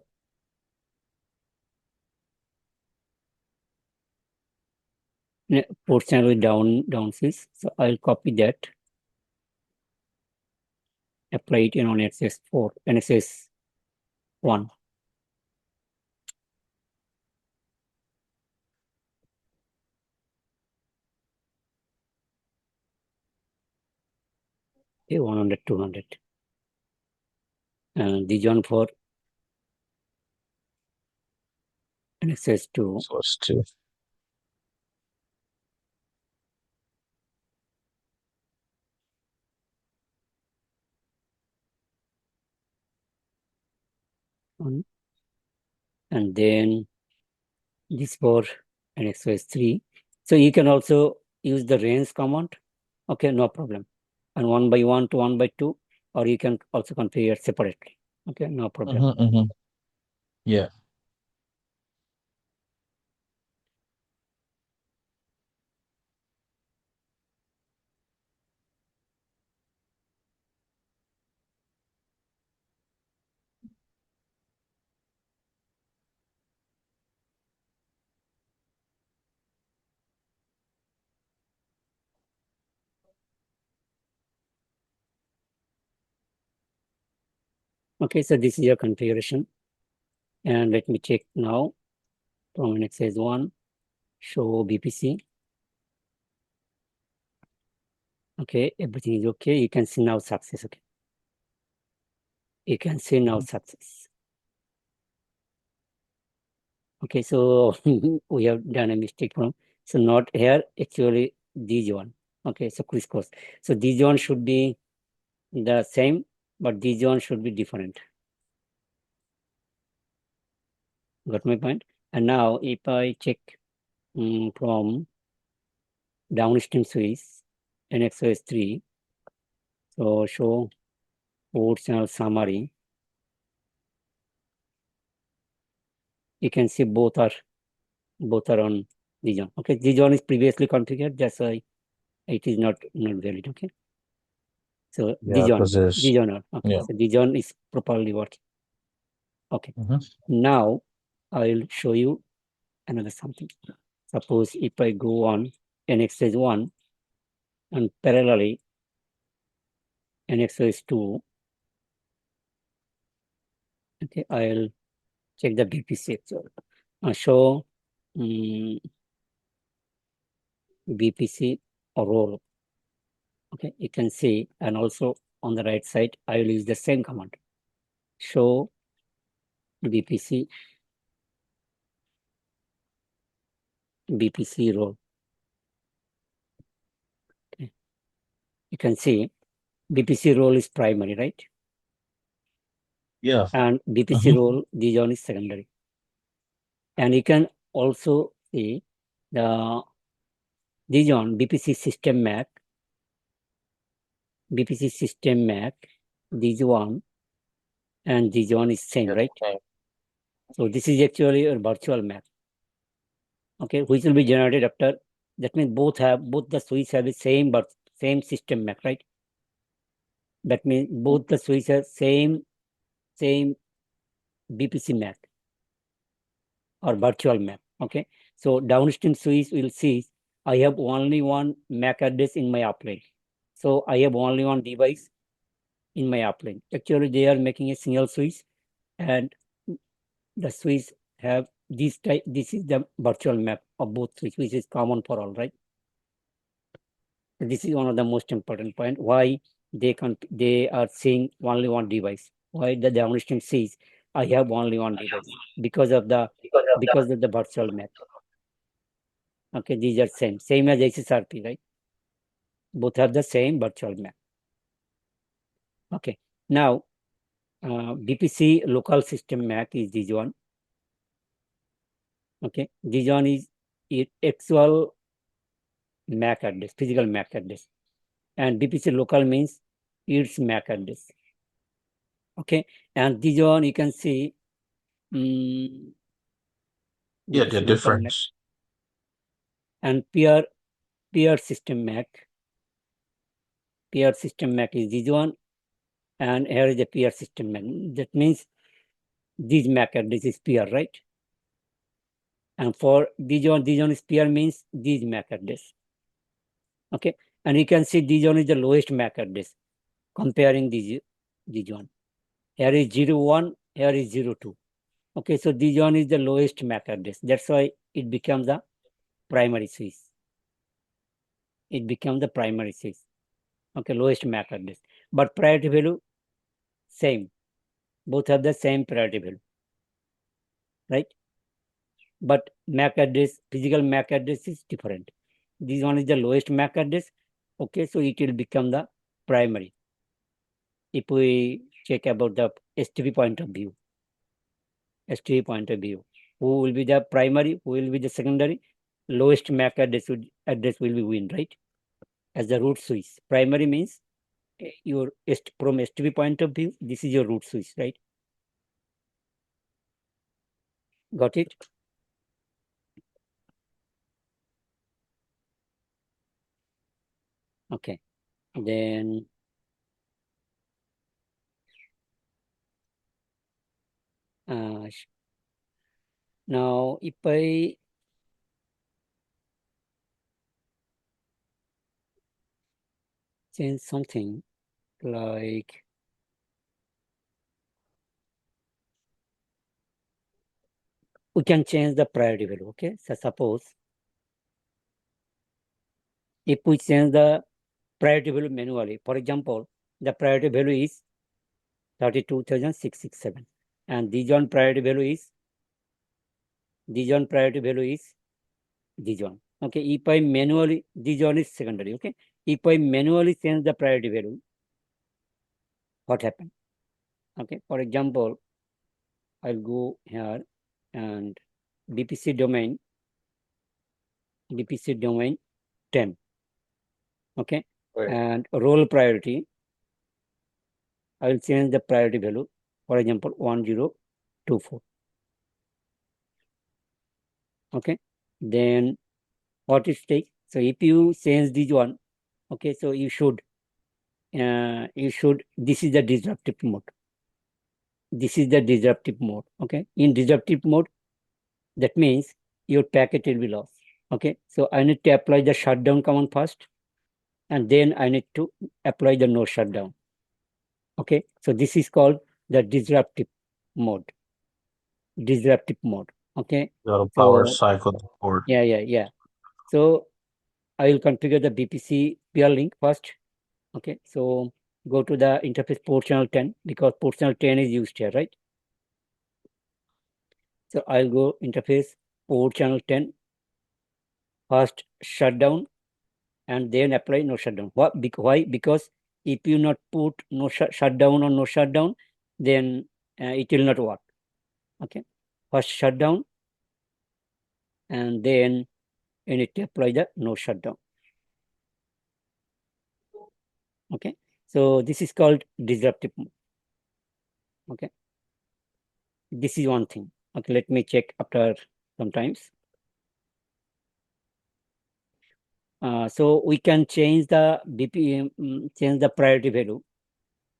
Speaker 1: port channel with down switch. So I'll copy that, apply it in on NXS4, NXS1. Okay, 100, 200. And this one for NXS2.
Speaker 2: So it's two.
Speaker 1: And then this for NXS3. So you can also use the range command. Okay, no problem. And 1/1 to 1/2, or you can also configure separately. Okay, no problem.
Speaker 2: Yeah.
Speaker 1: Okay, so this is your configuration. And let me check now from exercise 1, show vPC. Okay, everything is okay. You can see now success. Okay, you can see now success. Okay, so we have done a mistake from, so not here, actually this one. Okay, so crisscross. So this one should be the same, but this one should be different. Got my point? And now if I check from downstream switch, NXOS 3, so show port channel summary. You can see both are on this one. Okay, this one is previously configured, that's why it is not valid. Okay, so
Speaker 2: Yeah, because there's
Speaker 1: this one are okay.
Speaker 2: yeah.
Speaker 1: So this one is properly working. Okay, now I will show you another something. Suppose if I go on NXOS 1 and parallelly NXOS 2, okay, I'll check the vPC actually. Show vPC role. Okay, you can see, and also on the right side, I will use the same command. Show vPC role. Okay, you can see vPC role is primary, right?
Speaker 2: Yeah.
Speaker 1: And vPC role, this one is secondary. And you can also see this one vPC system MAC, this one and this one is same, right? So this is actually a virtual MAC. Okay, which will be generated after. That means both the switches have the same system MAC, right? That means both the switches have same vPC MAC or virtual MAC. Okay, so downstream switch will see I have only one MAC address in my uplink. So I have only one device in my uplink. Actually, they are making a single switch, and the switch have this type. This is the virtual MAC of both switch, which is common for all, right? This is one of the most important point. Why they are seeing only one device? Why the downstream sees I have only one device? Because of the virtual MAC. Okay, these are same as HSRP, right? Both have the same virtual MAC. Okay, now vPC local system MAC is this one. Okay, this one is actual MAC address, physical MAC address, and vPC local means its MAC address. Okay, and this one you can see.
Speaker 2: Yeah, they're different.
Speaker 1: MAC. And peer system MAC. Peer system MAC is this one, and here is the peer system MAC. That means this MAC address is peer, right? And for this one is peer means this MAC address. Okay, and you can see this one is the lowest MAC address comparing this one. Here is 01, here is 02. Okay, so this one is the lowest MAC address. That's why it becomes the primary switch. It becomes the primary switch. Okay, lowest MAC address. But priority value, same. Both have the same priority value, right? But MAC address, physical MAC address is different. This one is the lowest MAC address. Okay, so it will become the primary. If we check about the STP point of view, who will be the primary, who will be the secondary? Lowest MAC address will be win, right? As the root switch. Primary means your from STP point of view, this is your root switch, right? Got it? Okay. Then now if I change something like we can change the priority value. Okay, so suppose if we change the priority value manually, for example, the priority value is 32,667, and this one priority value is this one. Okay, if I manually, this one is secondary. Okay, if I manually change the priority value, what happened? Okay, for example, I'll go here and vPC domain 10. Okay, and role priority, I will change the priority value, for example, 1024. Okay, then what is take? So if you change this one, okay, so you should, this is the disruptive mode. This is the disruptive mode. Okay, in disruptive mode, that means your packet will be lost. Okay, so I need to apply the shutdown command first, and then I need to apply the no shutdown. Okay, so this is called the disruptive mode. Okay,
Speaker 2: The power cycle board.
Speaker 1: yeah. So I will configure the vPC peer link first. Okay, so go to the interface port channel 10, because port channel 10 is used here, right? So I'll go interface port channel 10, first shutdown, and then apply no shutdown. Why? Because if you not put no shutdown or no shutdown, then it will not work. Okay, first shutdown, and then you need to apply the no shutdown. Okay, so this is called disruptive mode. Okay, this is one thing. Okay, let me check after sometimes. So we can change the BPM, change the priority value.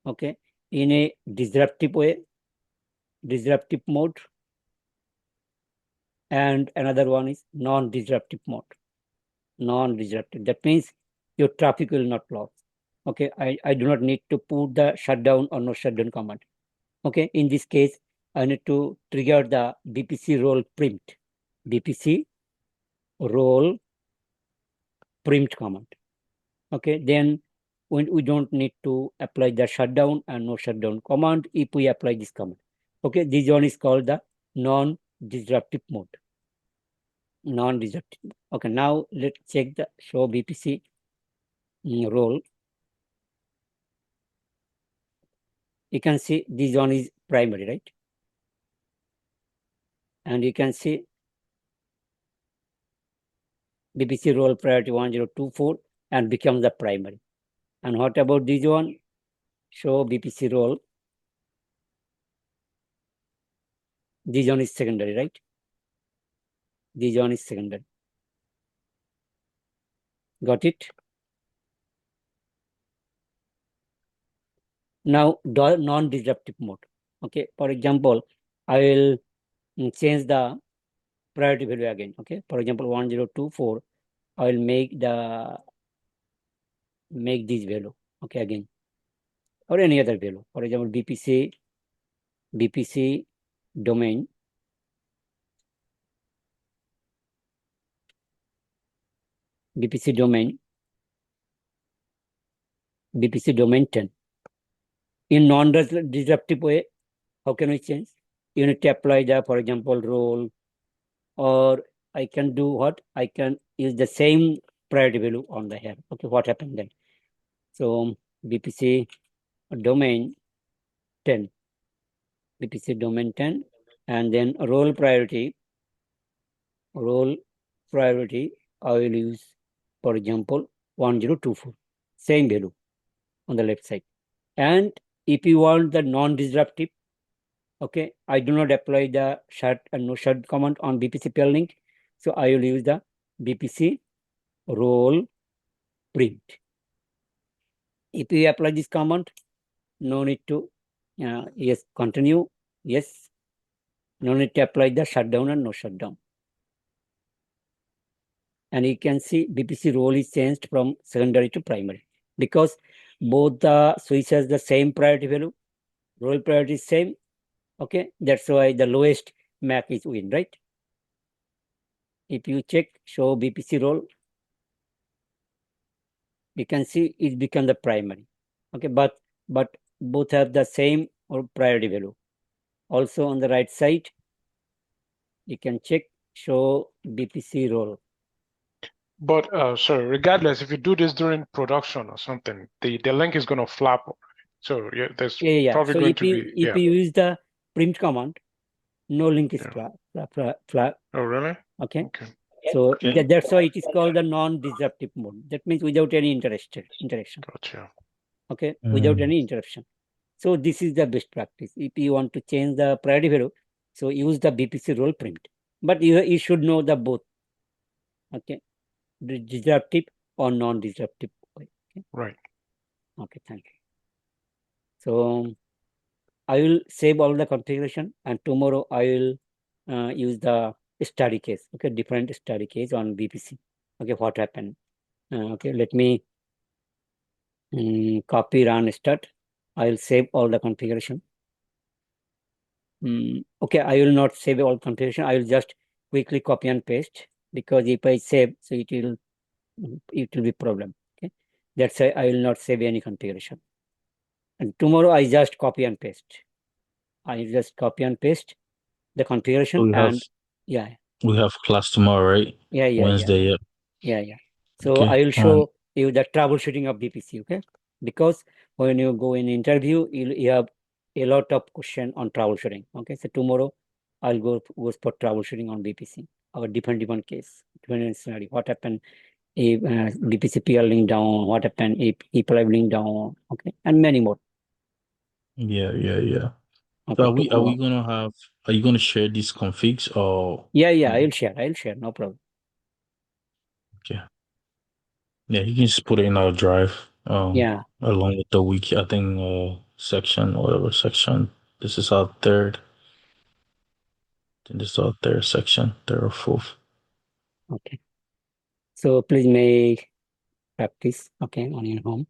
Speaker 1: Okay, in a disruptive way, disruptive mode, and another one is non-disruptive mode. Non-disruptive, that means your traffic will not loss. Okay, I do not need to put the shutdown or no shutdown command. Okay, in this case, I need to trigger the vPC role print. vPC role print command. Okay, then when we don't need to apply the shutdown and no shutdown command if we apply this command. Okay, this one is called the non-disruptive mode. Non-disruptive. Okay, now let's check the show vPC role. You can see this one is primary, right? And you can see vPC role priority 1024 and becomes the primary. And what about this one? Show vPC role. This one is secondary, right? This one is secondary. Got it? Now, non-disruptive mode. Okay, for example, I will change the priority value again. Okay, for example, 1024, I will make this value. Okay, again, or any other value. For example, vPC domain, vPC domain 10. In non-disruptive way, how can we change? You need to apply the, for example, role, or I can do what? I can use the same priority value on the here. Okay, what happened then? So vPC domain 10, vPC domain 10, and then role priority, I will use, for example, 1024, same value on the left side. And if you want the non-disruptive, okay, I do not apply the shut and no shut command on vPC peer link. So I will use the vPC role print. If you apply this command, no need to, yes, continue, yes, no need to apply the shutdown and no shutdown. And you can see vPC role is changed from secondary to primary, because both the switch has the same priority value, role priority is same. Okay, that's why the lowest MAC is win, right? if you check show vPC role, you can see it become the primary. Okay, but both have the same or priority value. Also on the right side, you can check show vPC role.
Speaker 3: But so regardless, if you do this during production or something, the link is going to flap. So yeah, there's
Speaker 1: Yeah.
Speaker 3: probably
Speaker 1: So
Speaker 3: going
Speaker 1: if
Speaker 3: to
Speaker 1: you
Speaker 3: be yeah.
Speaker 1: use the print command, no link is
Speaker 3: Yeah.
Speaker 1: flat.
Speaker 3: Oh, really?
Speaker 1: Okay.
Speaker 3: Okay.
Speaker 1: So
Speaker 2: Okay.
Speaker 1: that's why it is called the non-disruptive mode. That means without any interaction.
Speaker 3: Gotcha.
Speaker 1: Okay, without any interruption. So this is the best practice. If you want to change the priority value, so use the vPC role print. But you should know the both. Okay, the disruptive or non-disruptive. Okay.
Speaker 3: Right.
Speaker 1: Okay, thank you. So I will save all the configuration, and tomorrow I will use the study case. Okay, different study case on vPC. Okay, what happened? Okay, let me copy run start. I will save all the configuration. Okay, I will not save all configuration. I will just quickly copy and paste, because if I save, so it will be problem. Okay, that's why I will not save any configuration. And tomorrow I just copy and paste. I just copy and paste the configuration, and yeah.
Speaker 2: We have class tomorrow, right?
Speaker 1: Yeah.
Speaker 2: Wednesday, yeah.
Speaker 1: So
Speaker 2: Okay.
Speaker 1: I will show you the troubleshooting of vPC, okay? Because when you go in interview, you have a lot of question on troubleshooting. Okay, so tomorrow I'll go for troubleshooting on vPC, our different case, different scenario. What happened if vPC peer link down? What happened if ePlive link down? Okay, and many more.
Speaker 2: Yeah. So
Speaker 1: Okay,
Speaker 2: are we gonna have, are you gonna share these configs or?
Speaker 1: yeah, I'll share, no problem.
Speaker 2: Okay. Yeah, you can just put it in our drive.
Speaker 1: Yeah.
Speaker 2: Along with the wiki, I think section, whatever section. This is our third. I think this is our third section, third or fourth.
Speaker 1: Okay. So please make practice, okay, on your home.